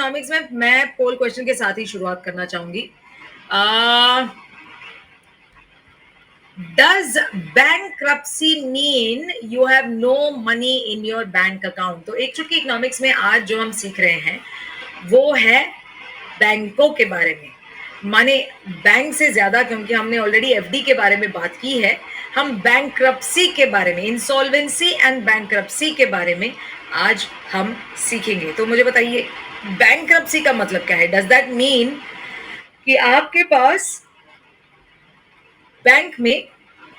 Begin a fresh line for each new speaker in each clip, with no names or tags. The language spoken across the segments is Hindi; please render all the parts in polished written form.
इकोनॉमिक्स में मैं पोल क्वेश्चन के साथ ही शुरुआत करना चाहूंगी। Does bankruptcy mean you have no money in your bank account? तो एक चुटकी इकोनॉमिक्स में आज जो हम सीख रहे हैं वो है बैंकों के बारे में। माने बैंक से ज्यादा, क्योंकि हमने ऑलरेडी एफडी के बारे में बात की है, हम बैंक्रप्सी के बारे में, इंसॉल्वेंसी एंड बैंक्रप्सी के बारे में आज हम सीखेंगे। तो मुझे बताइए बैंक्रप्सी का मतलब क्या है? डज दैट मीन कि आपके पास बैंक में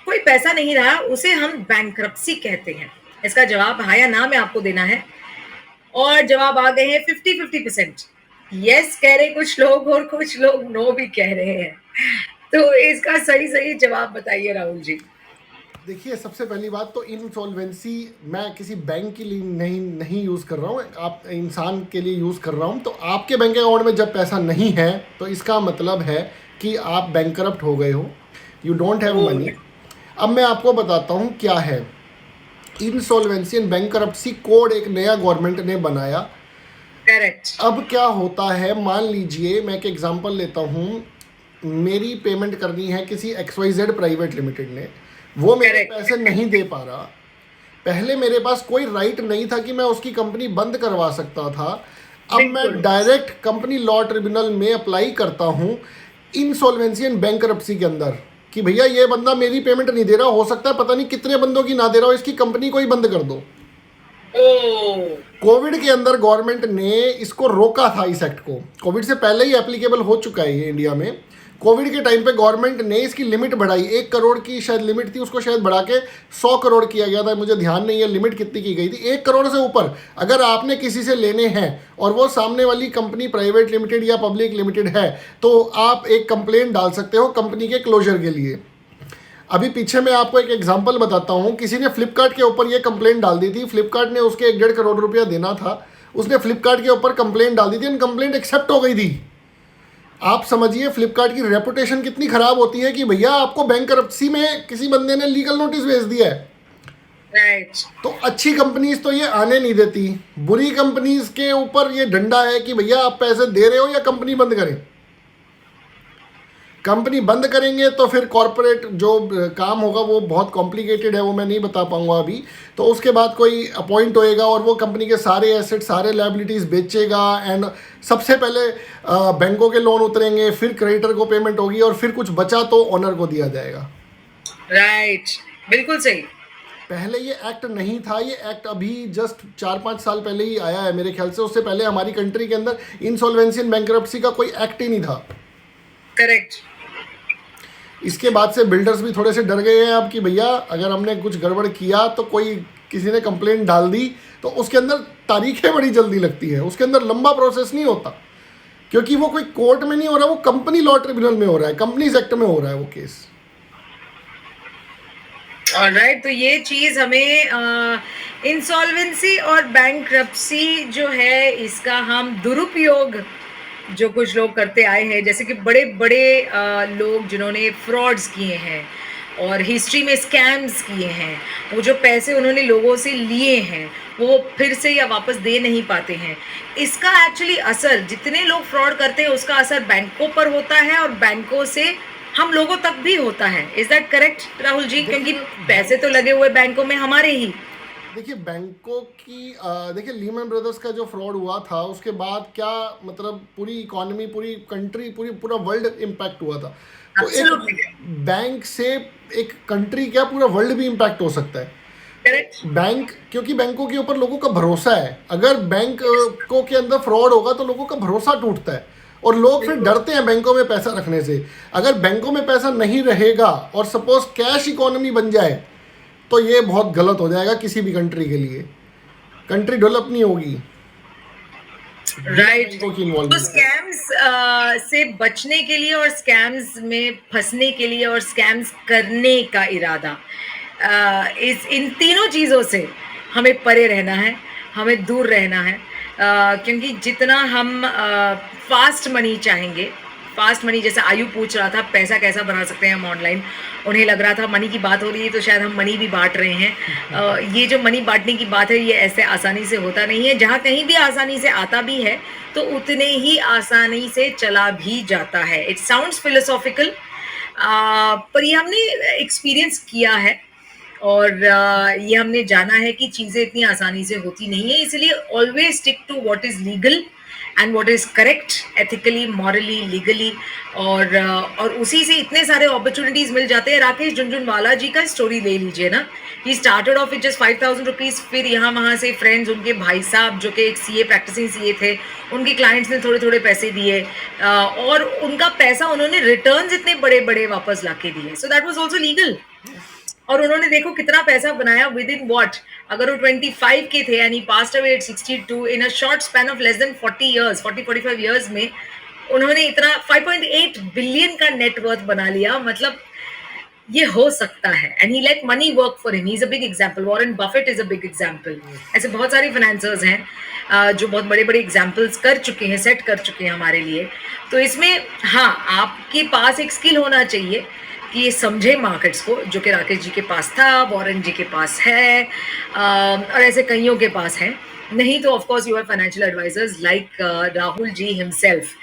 कोई पैसा नहीं रहा, उसे हम बैंक्रप्सी कहते हैं? इसका जवाब हाँ या ना में आपको देना है और जवाब आ गए हैं 50-50%। यस कह रहे कुछ लोग और कुछ लोग नो भी कह रहे हैं। तो इसका सही जवाब बताइए राहुल जी।
देखिए, सबसे पहली बात तो इंसॉल्वेंसी मैं किसी बैंक के लिए नहीं यूज़ कर रहा हूँ, आप इंसान के लिए यूज़ कर रहा हूँ। तो आपके बैंक अकाउंट में जब पैसा नहीं है तो इसका मतलब है कि आप बैंकरप्ट हो गए हो, यू डोंट हैव मनी। अब मैं आपको बताता हूँ क्या है इंसॉल्वेंसी एंड बैंकरप्सी कोड। एक नया गवर्नमेंट ने बनाया।
करेक्ट।
अब क्या होता है, मान लीजिए मैं एक एग्जांपल लेता हूँ, मेरी पेमेंट करनी है किसी XYZ प्राइवेट लिमिटेड ने, वो मेरे पैसे नहीं दे पा रहा। पहले मेरे पास कोई राइट नहीं था कि मैं उसकी कंपनी बंद करवा सकता था। अब मैं डायरेक्ट कंपनी लॉ ट्रिब्यूनल में अप्लाई करता हूँ इंसॉल्वेंसी एंड बैंकरप्सी के अंदर कि भैया ये बंदा मेरी पेमेंट नहीं दे रहा, हो सकता है पता नहीं कितने बंदों की ना दे रहा हो, इसकी कंपनी को ही बंद कर दो। कोविड के अंदर गवर्नमेंट ने इसको रोका था, इस एक्ट को। कोविड से पहले ही एप्लीकेबल हो चुका है ये इंडिया में। कोविड के टाइम पे गवर्नमेंट ने इसकी लिमिट बढ़ाई, 1 करोड़ की शायद लिमिट थी, उसको शायद बढ़ा के 100 करोड़ किया गया था, मुझे ध्यान नहीं है लिमिट कितनी की गई थी। 1 करोड़ से ऊपर अगर आपने किसी से लेने हैं और वो सामने वाली कंपनी प्राइवेट लिमिटेड या पब्लिक लिमिटेड है तो आप एक कंप्लेंट डाल सकते हो कंपनी के क्लोजर के लिए। अभी पीछे मैं आपको एक एग्जांपल बताता हूँ। किसी ने फ्लिपकार्ट के ऊपर ये कंप्लेंट डाल दी थी, फ्लिपकार्ट ने उसके 1.5 करोड़ रुपया देना था, उसने फ्लिपकार्ट के ऊपर कंप्लेंट डाल दी थी, कंप्लेंट एक्सेप्ट हो गई थी। आप समझिए फ्लिपकार्ट की रेपुटेशन कितनी खराब होती है कि भैया आपको बैंकरप्सी में किसी बंदे ने लीगल नोटिस भेज दिया है।
राइट।
तो अच्छी कंपनीज तो ये आने नहीं देती, बुरी कंपनीज के ऊपर ये डंडा है कि भैया आप पैसे दे रहे हो या कंपनी बंद करें। कंपनी बंद करेंगे तो फिर कॉर्पोरेट जो काम होगा वो बहुत कॉम्प्लिकेटेड है, वो मैं नहीं बता पाऊंगा अभी। तो उसके बाद कोई अपॉइंट होएगा और वो कंपनी के सारे एसेट सारे लायबिलिटीज़ बेचेगा एंड सबसे पहले बैंकों के लोन उतरेंगे, फिर क्रेडिटर को पेमेंट होगी और फिर कुछ बचा तो ओनर को दिया जाएगा।
राइट, बिल्कुल सही।
पहले ये एक्ट नहीं था, ये एक्ट अभी जस्ट 4-5 साल पहले ही आया है मेरे ख्याल से। उससे पहले हमारी कंट्री के अंदर इंसॉल्वेंसी एंड बैंकरप्सी का कोई एक्ट ही नहीं था।
करेक्ट।
इसके बाद से बिल्डर्स भी थोड़े से डर गए हैं अब कि भैया अगर हमने कुछ गड़बड़ किया तो कोई किसी ने कंप्लेंट डाल दी तो उसके अंदर तारीखें बड़ी जल्दी लगती है, उसके अंदर लंबा प्रोसेस नहीं होता, क्योंकि वो कोई कोर्ट में नहीं हो रहा, वो कंपनी लॉ ट्रिब्यूनल में हो रहा है, कंपनीज एक्ट में हो रहा है वो केस।
ऑलराइट, तो ये चीज हमें इंसॉल्वेंसी और बैंक्रप्सी जो है इसका हम दुरुपयोग जो कुछ लोग करते आए हैं, जैसे कि बड़े बड़े लोग जिन्होंने फ्रॉड्स किए हैं और हिस्ट्री में स्कैम्स किए हैं, वो जो पैसे उन्होंने लोगों से लिए हैं वो फिर से या वापस दे नहीं पाते हैं। इसका एक्चुअली असर, जितने लोग फ्रॉड करते हैं उसका असर बैंकों पर होता है और बैंकों से हम लोगों तक भी होता है। Is that correct Rahul ji? क्योंकि पैसे तो लगे हुए बैंकों में हमारे ही।
देखिए बैंकों की देखिए लीमन ब्रदर्स का जो फ्रॉड हुआ था उसके बाद क्या मतलब पूरी इकोनॉमी, पूरी कंट्री, पूरा वर्ल्ड इम्पैक्ट हुआ था। तो एक बैंक से एक कंट्री क्या पूरा वर्ल्ड भी इम्पैक्ट हो सकता है।
करेक्ट।
बैंक, क्योंकि बैंकों के ऊपर लोगों का भरोसा है। अगर बैंकों के अंदर फ्रॉड होगा तो लोगों का भरोसा टूटता है और लोग फिर डरते हैं बैंकों में पैसा रखने से। अगर बैंकों में पैसा नहीं रहेगा और सपोज कैश इकोनॉमी बन जाए तो ये बहुत गलत हो जाएगा किसी भी कंट्री के लिए, कंट्री डेवलप नहीं होगी।
राइट। तो स्कैम्स से बचने के लिए और स्कैम्स में फंसने के लिए और स्कैम्स करने का इरादा, इन तीनों चीज़ों से हमें परे रहना है, हमें दूर रहना है। क्योंकि जितना हम फास्ट मनी चाहेंगे, फास्ट मनी, जैसे आयु पूछ रहा था पैसा कैसा बना सकते हैं हम ऑनलाइन, उन्हें लग रहा था मनी की बात हो रही है तो शायद हम मनी भी बांट रहे हैं। ये जो मनी बांटने की बात है ये ऐसे आसानी से होता नहीं है, जहाँ कहीं भी आसानी से आता भी है तो उतने ही आसानी से चला भी जाता है। इट साउंड्स फिलोसॉफिकल, पर ये हमने एक्सपीरियंस किया है और ये हमने जाना है कि चीज़ें इतनी आसानी से होती नहीं है, इसलिए always stick to what is legal and what is correct, ethically, morally, legally, और उसी से इतने सारे अपॉर्चुनिटीज़ मिल जाते हैं। राकेश झुनझुनवाला जी का स्टोरी ले लीजिए ना, he started off with just 5,000 rupees, फिर यहाँ वहाँ से फ्रेंड्स, उनके भाई साहब जो कि एक सीए, प्रैक्टिसिंग सीए थे, उनके क्लाइंट्स ने थोड़े थोड़े पैसे दिए, और उनका पैसा उन्होंने रिटर्न्स इतने बड़े बड़े वापस ला के दिए, so that was also legal. और उन्होंने देखो कितना पैसा बनाया विद इन व्हाट, अगर वो 25 के थे and he passed away at 62, in a short span of less than 40 45 years में उन्होंने इतना 5.8 बिलियन का नेटवर्थ बना लिया। मतलब ये हो सकता है, and he late money work for him, he is a big example. Warren Buffett is a big example. ऐसे बहुत सारे फाइनेंसर्स हैं जो बहुत बड़े बड़े एग्जांपल्स कर चुके हैं, सेट कर चुके हैं हमारे लिए। तो इसमें हाँ, आपके पास एक स्किल होना चाहिए कि ये समझे मार्केट्स को, जो कि राकेश जी के पास था, वॉरेन जी के पास है, और ऐसे कईयों के पास है। नहीं तो of course you have financial advisors like Rahul ji himself.